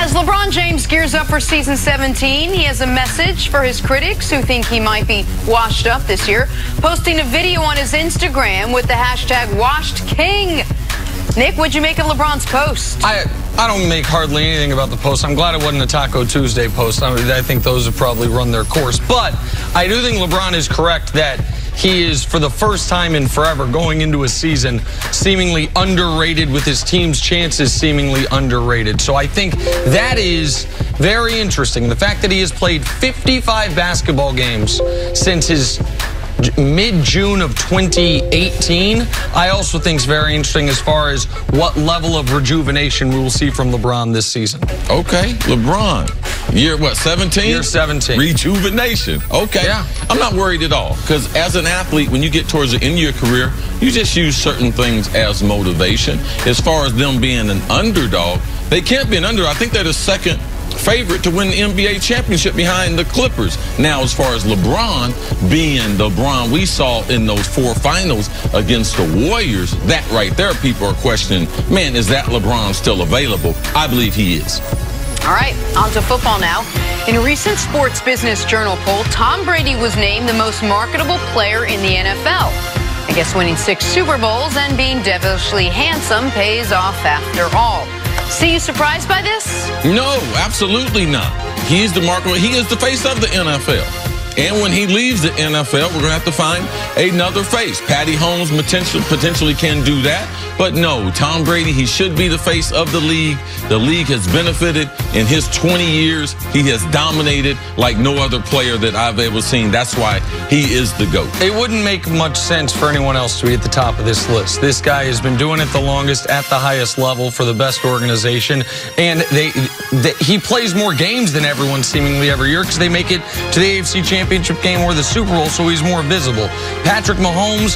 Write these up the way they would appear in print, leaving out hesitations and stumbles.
As LeBron James gears up for season 17, he has a message for his critics who think he might be washed up this year, posting a video on his Instagram with the hashtag #WashedKing. Nick, what'd you make of LeBron's post? I don't make hardly anything about the post. I'm glad it wasn't a Taco Tuesday post. I think those have probably run their course. But I do think LeBron is correct that he is, for the first time in forever, going into a season seemingly underrated, with his team's chances seemingly underrated. So I think that is very interesting. The fact that he has played 55 basketball games since his mid-June of 2018, I also think is very interesting as far as what level of rejuvenation we will see from LeBron this season. Okay, LeBron, year what, 17? Year 17. Rejuvenation. Okay, yeah. I'm not worried at all, because as an athlete, when you get towards the end of your career, you just use certain things as motivation. As far as them being an underdog, they can't be an underdog. I think they're the second favorite to win the NBA championship behind the Clippers. Now, as far as LeBron being the LeBron we saw in those 4 finals against the Warriors, that right there, people are questioning, man, is that LeBron still available? I believe he is. All right, on to football now. In a recent Sports Business Journal poll, Tom Brady was named the most marketable player in the NFL. I guess winning 6 Super Bowls and being devilishly handsome pays off after all. See, you surprised by this? No, absolutely not. He's the market. He is the face of the NFL. And when he leaves the NFL, we're going to have to find another face. Patty Holmes potentially can do that. But no, Tom Brady, he should be the face of the league. The league has benefited. In his 20 years, he has dominated like no other player that I've ever seen. That's why he is the GOAT. It wouldn't make much sense for anyone else to be at the top of this list. This guy has been doing it the longest at the highest level for the best organization. And he plays more games than everyone seemingly every year, because they make it to the AFC Championship game or the Super Bowl, so he's more visible. Patrick Mahomes,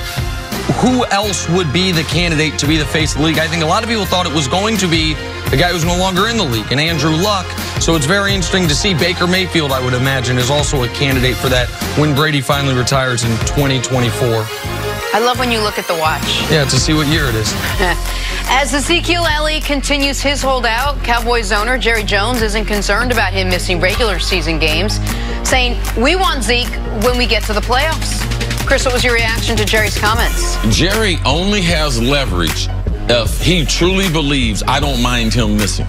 who else would be the candidate to be the face of the league? I think a lot of people thought it was going to be the guy who's no longer in the league, and Andrew Luck. So it's very interesting to see. Baker Mayfield, I would imagine, is also a candidate for that when Brady finally retires in 2024. I love when you look at the watch. Yeah, to see what year it is. As Ezekiel Elliott continues his holdout, Cowboys owner Jerry Jones isn't concerned about him missing regular season games, saying, "We want Zeke when we get to the playoffs." Chris, what was your reaction to Jerry's comments? Jerry only has leverage if he truly believes I don't mind him missing.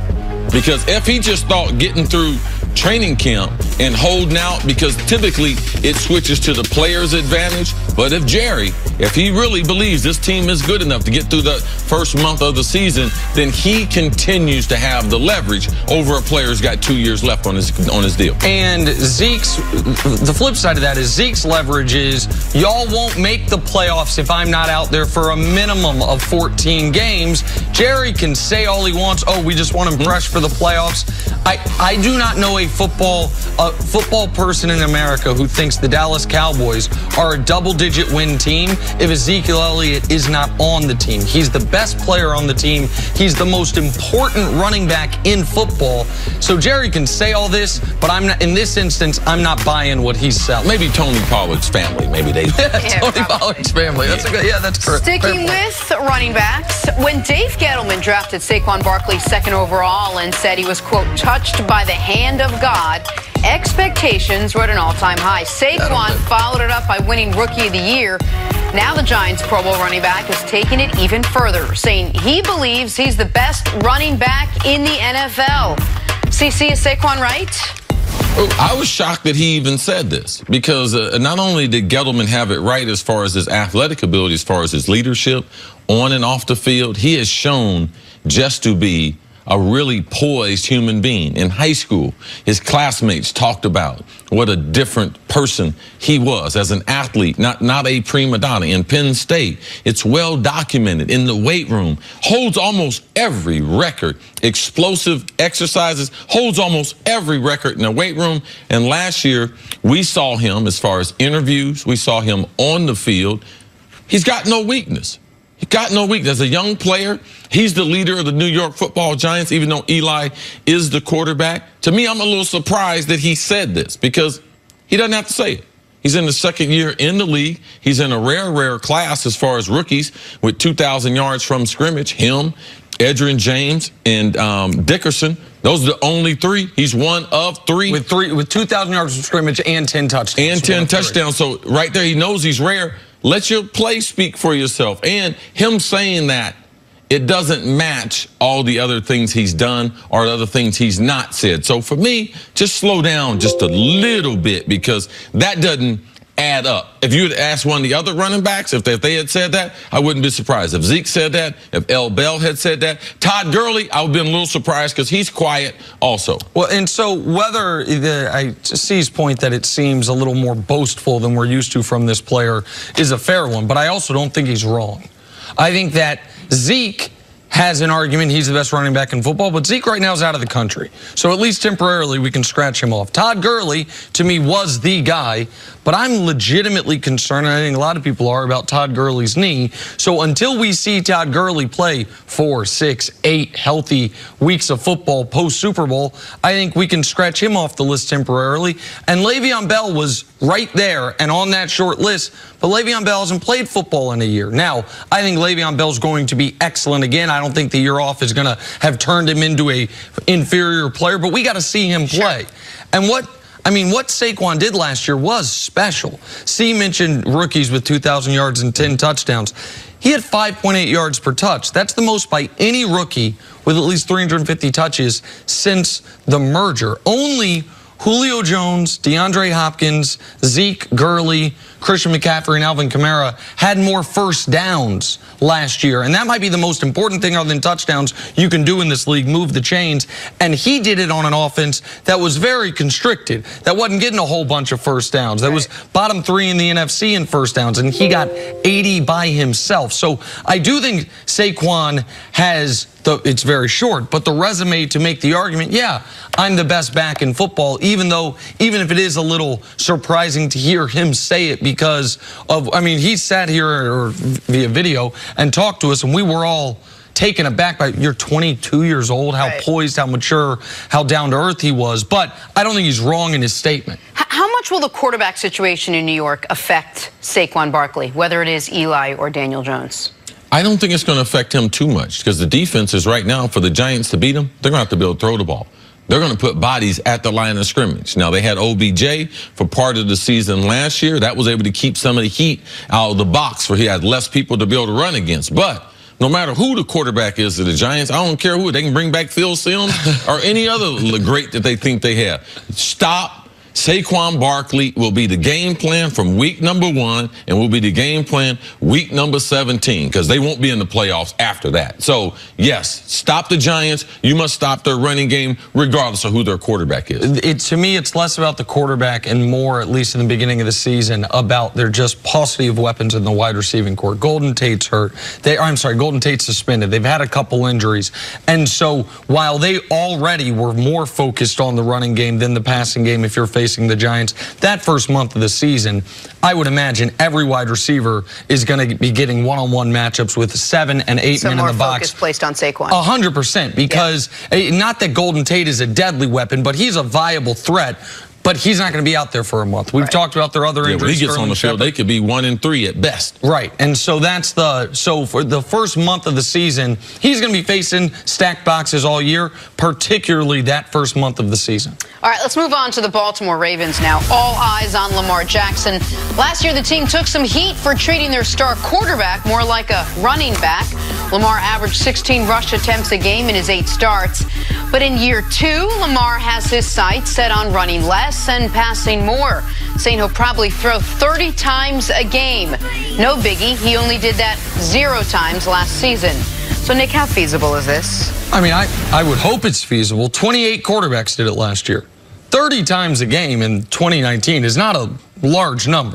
Because if he just thought getting through training camp and holding out, because typically it switches to the player's advantage. But if he really believes this team is good enough to get through the first month of the season, then he continues to have the leverage over a player who's got 2 years left on his deal. And the flip side of that is Zeke's leverage is, y'all won't make the playoffs if I'm not out there for a minimum of 14 games. Jerry can say all he wants, oh, we just want him fresh for the playoffs. I do not know a football person in America who thinks the Dallas Cowboys are a double-digit win team if Ezekiel Elliott is not on the team. He's the best player on the team. He's the most important running back in football. So Jerry can say all this, but I'm not, in this instance, I'm not buying what he's selling. Maybe Tony Pollard's family. Maybe they. Tony Pollard's family. That's that's correct. Sticking with running backs, when Dave Gettleman drafted Saquon Barkley 2nd overall and said he was, quote, touched by the hand of God, expectations were at an all-time high. Saquon followed it up by winning Rookie of the Year. Now the Giants' Pro Bowl running back is taking it even further, saying he believes he's the best running back in the NFL. CC, is Saquon right? I was shocked that he even said this, because not only did Gettleman have it right as far as his athletic ability, as far as his leadership on and off the field, he has shown just to be a really poised human being. In high school, his classmates talked about what a different person he was as an athlete, not a prima donna. In Penn State, it's well documented. In the weight room, holds almost every record. Explosive exercises, holds almost every record in the weight room. And last year, we saw him, as far as interviews, we saw him on the field. He's got no weakness. He got no weakness. As a young player, he's the leader of the New York Football Giants, even though Eli is the quarterback. To me, I'm a little surprised that he said this, because he doesn't have to say it. He's in the 2nd year in the league. He's in a rare class as far as rookies with 2,000 yards from scrimmage. Him, Edgerrin James, and Dickerson Those are the only 3. He's one of 3. With 2,000 yards of scrimmage and 10 touchdowns. And 10 touchdowns. So right there, he knows he's rare. Let your play speak for yourself. And him saying that, it doesn't match all the other things he's done or the other things he's not said. So for me, just slow down just a little bit, because that doesn't add up. If you had asked one of the other running backs, if they had said that, I wouldn't be surprised. If Zeke said that, if L. Bell had said that, Todd Gurley, I would have been a little surprised because he's quiet also. Well, and so whether I see his point that it seems a little more boastful than we're used to from this player is a fair one, but I also don't think he's wrong. I think that Zeke has an argument he's the best running back in football, but Zeke right now is out of the country. So at least temporarily we can scratch him off. Todd Gurley, to me, was the guy, but I'm legitimately concerned, and I think a lot of people are, about Todd Gurley's knee. So until we see Todd Gurley play 4, 6, 8 healthy weeks of football post-Super Bowl, I think we can scratch him off the list temporarily. And Le'Veon Bell was right there and on that short list, but Le'Veon Bell hasn't played football in a year. Now, I think Le'Veon Bell's going to be excellent again. I don't think the year off is going to have turned him into a inferior player, but we got to see him play. And what Saquon did last year was special. C mentioned rookies with 2,000 yards and 10 touchdowns. He had 5.8 yards per touch. That's the most by any rookie with at least 350 touches since the merger. Only Julio Jones, DeAndre Hopkins, Zeke, Gurley, Christian McCaffrey, and Alvin Kamara had more first downs last year. And that might be the most important thing other than touchdowns you can do in this league, move the chains. And he did it on an offense that was very constricted, that wasn't getting a whole bunch of first downs, that was bottom 3 in the NFC in first downs, and he got 80 by himself. So I do think Saquon has it's very short, but the resume to make the argument, yeah, I'm the best back in football, even if it is a little surprising to hear him say it because of, he sat here via video and talked to us, and we were all taken aback by, you're 22 years old, how poised, how mature, how down to earth he was. But I don't think he's wrong in his statement. How much will the quarterback situation in New York affect Saquon Barkley, whether it is Eli or Daniel Jones? I don't think it's going to affect him too much, because the defense is right now, for the Giants to beat them, they're going to have to be able to throw the ball. They're going to put bodies at the line of scrimmage. Now, they had OBJ for part of the season last year. That was able to keep some of the heat out of the box, where he had less people to be able to run against. But no matter who the quarterback is to the Giants, I don't care who. They can bring back Phil Simms or any other great that they think they have. Stop. Saquon Barkley will be the game plan from week number 1 and will be the game plan week number 17, because they won't be in the playoffs after that. So, yes, stop the Giants. You must stop their running game regardless of who their quarterback is. To me, it's less about the quarterback and more, at least in the beginning of the season, about their just paucity of weapons in the wide receiving corps. Golden Tate's hurt. Golden Tate's suspended. They've had a couple injuries. And so while they already were more focused on the running game than the passing game, if you're facing the Giants, that first month of the season, I would imagine every wide receiver is going to be getting one-on-one matchups with 7 and 8 men in the box. More focus placed on Saquon. 100%, because not that Golden Tate is a deadly weapon, but he's a viable threat. But he's not going to be out there for a month. We've talked about their other injuries. When he gets on the field, they could be 1 and 3 at best. Right, and so so for the first month of the season, he's going to be facing stacked boxes all year, particularly that first month of the season. All right, let's move on to the Baltimore Ravens now. All eyes on Lamar Jackson. Last year, the team took some heat for treating their star quarterback more like a running back. Lamar averaged 16 rush attempts a game in his 8 starts. But in year 2, Lamar has his sights set on running less and passing more, saying he'll probably throw 30 times a game. No biggie, he only did that 0 times last season. So, Nick, how feasible is this? I would hope it's feasible. 28 quarterbacks did it last year. 30 times a game in 2019 is not a large number.